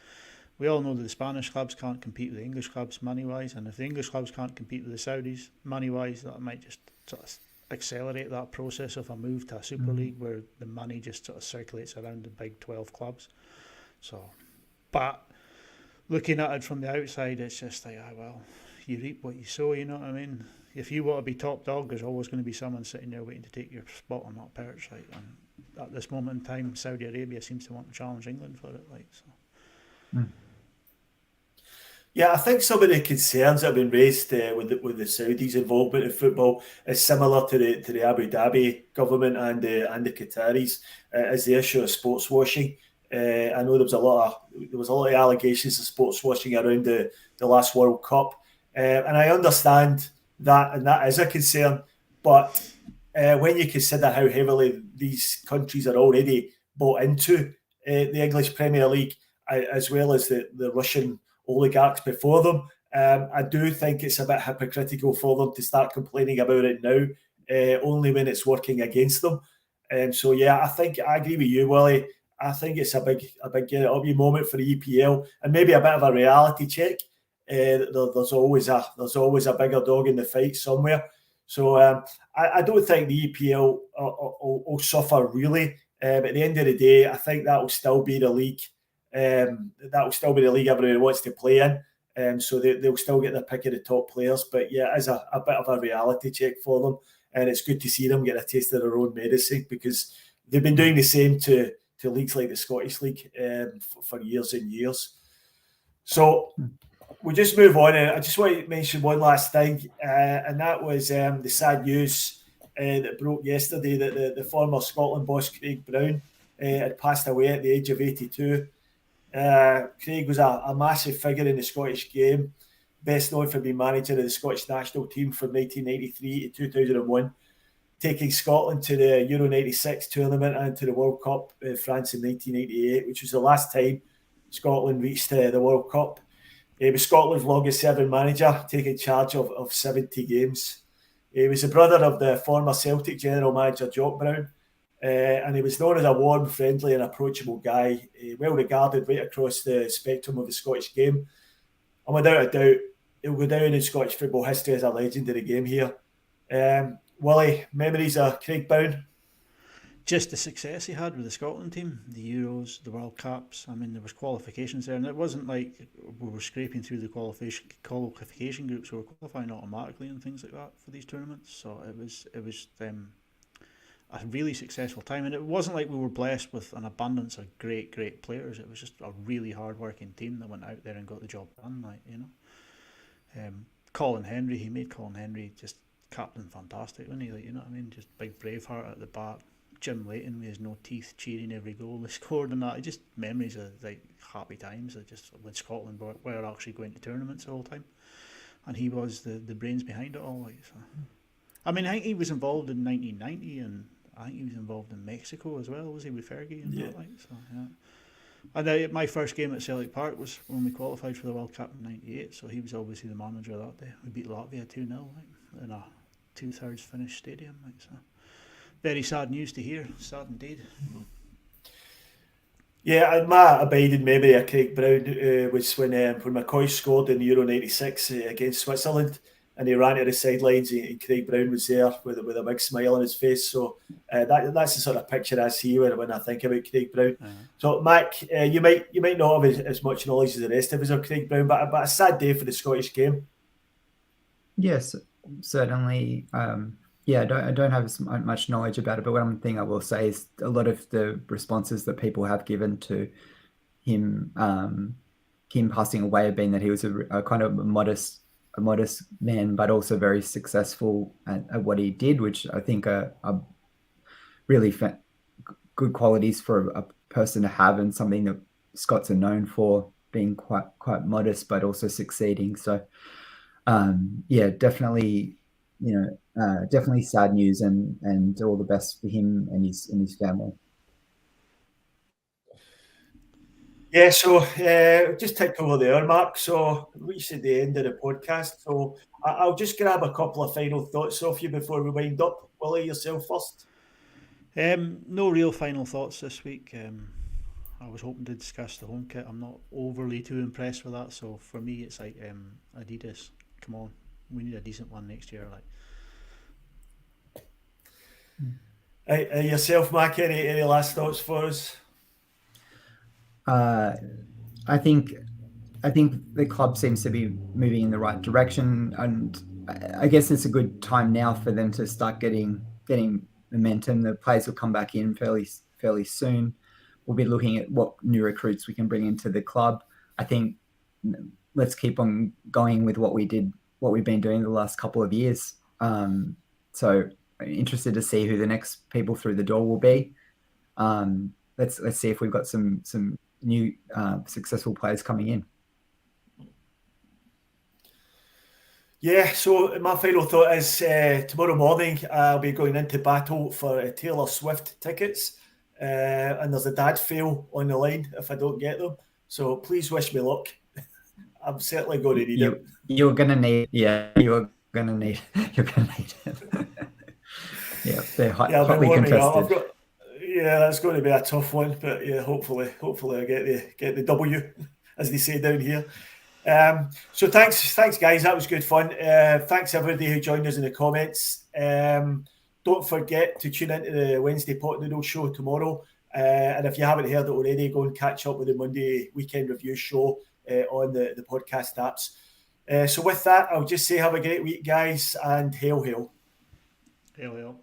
we all know that the Spanish clubs can't compete with the English clubs money-wise, and if the English clubs can't compete with the Saudis money-wise, that might just sort of accelerate that process of a move to a Super League where the money just sort of circulates around the big 12 clubs. So, but looking at it from the outside, it's just like, well, you reap what you sow, you know what I mean? If you want to be top dog, there's always going to be someone sitting there waiting to take your spot on that perch, right? And at this moment in time, Saudi Arabia seems to want to challenge England for it, like, so. Yeah, I think some of the concerns that have been raised with the Saudis' involvement in football is similar to the Abu Dhabi government and the Qataris, as the issue of sports washing. I know there was a lot of allegations of sports washing around the last World Cup, and I understand that, and that is a concern. But when you consider how heavily these countries are already bought into the English Premier League, as well as the Russian oligarchs before them, I do think it's a bit hypocritical for them to start complaining about it now, only when it's working against them. So yeah, I agree with you, Willie. I think it's a big get it up you moment for the EPL, and maybe a bit of a reality check. There's always a bigger dog in the fight somewhere. So I don't think the EPL will suffer really. But at the end of the day, I think that will still be the league. That will still be the league everyone wants to play in. So they'll still get their pick of the top players. But yeah, it is a bit of a reality check for them, and it's good to see them get a taste of their own medicine, because they've been doing the same to leagues like the Scottish League for years and years. So we'll just move on. I just want to mention one last thing, and that was the sad news that broke yesterday that the former Scotland boss, Craig Brown, had passed away at the age of 82. Craig was a massive figure in the Scottish game, best known for being manager of the Scottish national team from 1993 to 2001. Taking Scotland to the Euro 96 tournament and to the World Cup in France in 1988, which was the last time Scotland reached the World Cup. He was Scotland's longest serving manager, taking charge of 70 games. He was the brother of the former Celtic general manager, Jock Brown, and he was known as a warm, friendly and approachable guy, well regarded right across the spectrum of the Scottish game. And without a doubt, he'll go down in Scottish football history as a legend of the game here. Willie, memories of Craig Brown? Just the success he had with the Scotland team, the Euros, the World Cups. I mean, there was qualifications there, and it wasn't like we were scraping through the qualification groups. We were qualifying automatically and things like that for these tournaments. So it was a really successful time, and it wasn't like we were blessed with an abundance of great players. It was just a really hard-working team that went out there and got the job done. Colin Henry, he made Colin Henry just captain fantastic, wasn't he? Like, you know what I mean? Just big Braveheart at the back. Jim Leighton with his no teeth cheering every goal they scored and that. Just memories of like happy times. Just when Scotland were actually going to tournaments the whole time, and he was the brains behind it all. Like, so. I mean, I think he was involved in 1990, and I think he was involved in Mexico as well. Was he with Fergie and that? Like, so yeah. And my first game at Celtic Park was when we qualified for the World Cup in '98. So he was obviously the manager that day. We beat Latvia 2-0 in a 2/3 finished stadium. Like, so. Very sad news to hear. Sad indeed. Yeah, and my abiding memory of Craig Brown was when McCoy scored in the Euro '96 against Switzerland, and he ran to the sidelines, and Craig Brown was there with a big smile on his face. So that's the sort of picture I see when I think about Craig Brown. So, Mac, you might not have as much knowledge as the rest of us of Craig Brown, but a sad day for the Scottish game. Yes, certainly. Yeah, I don't have as much knowledge about it, but one thing I will say is a lot of the responses that people have given to him passing away have been that he was a kind of modest man, but also very successful at what he did, which I think are really good qualities for a person to have, and something that Scots are known for, being quite modest but also succeeding. So yeah, definitely, definitely sad news, and all the best for him and his family. Yeah, so just ticked over the hour mark, so we reached the end of the podcast. So I'll just grab a couple of final thoughts off you before we wind up. Willie, yourself first. No real final thoughts this week. I was hoping to discuss the home kit. I'm not overly too impressed with that. So for me, it's like Adidas. Come on, we need a decent one next year. Yourself, Mac, any last thoughts for us? I think the club seems to be moving in the right direction, and I guess it's a good time now for them to start getting momentum. The players will come back in fairly soon. We'll be looking at what new recruits we can bring into the club. I think let's keep on going with what we've been doing the last couple of years. So interested to see who the next people through the door will be. Let's see if we've got some new successful players coming in. Yeah, so my final thought is tomorrow morning I'll be going into battle for Taylor Swift tickets, and there's a dad fail on the line if I don't get them. So please wish me luck. I'm certainly going to need it. You're gonna need it. You're gonna need it. Yeah, they're hotly contested. That's going to be a tough one, but yeah, hopefully I get the W, as they say down here. So thanks guys, that was good fun. Thanks everybody who joined us in the comments. Don't forget to tune into the Wednesday Pot Noodle show tomorrow, and if you haven't heard it already, go and catch up with the Monday weekend review show on the podcast apps. So with that, I'll just say have a great week, guys, and hail. Hail.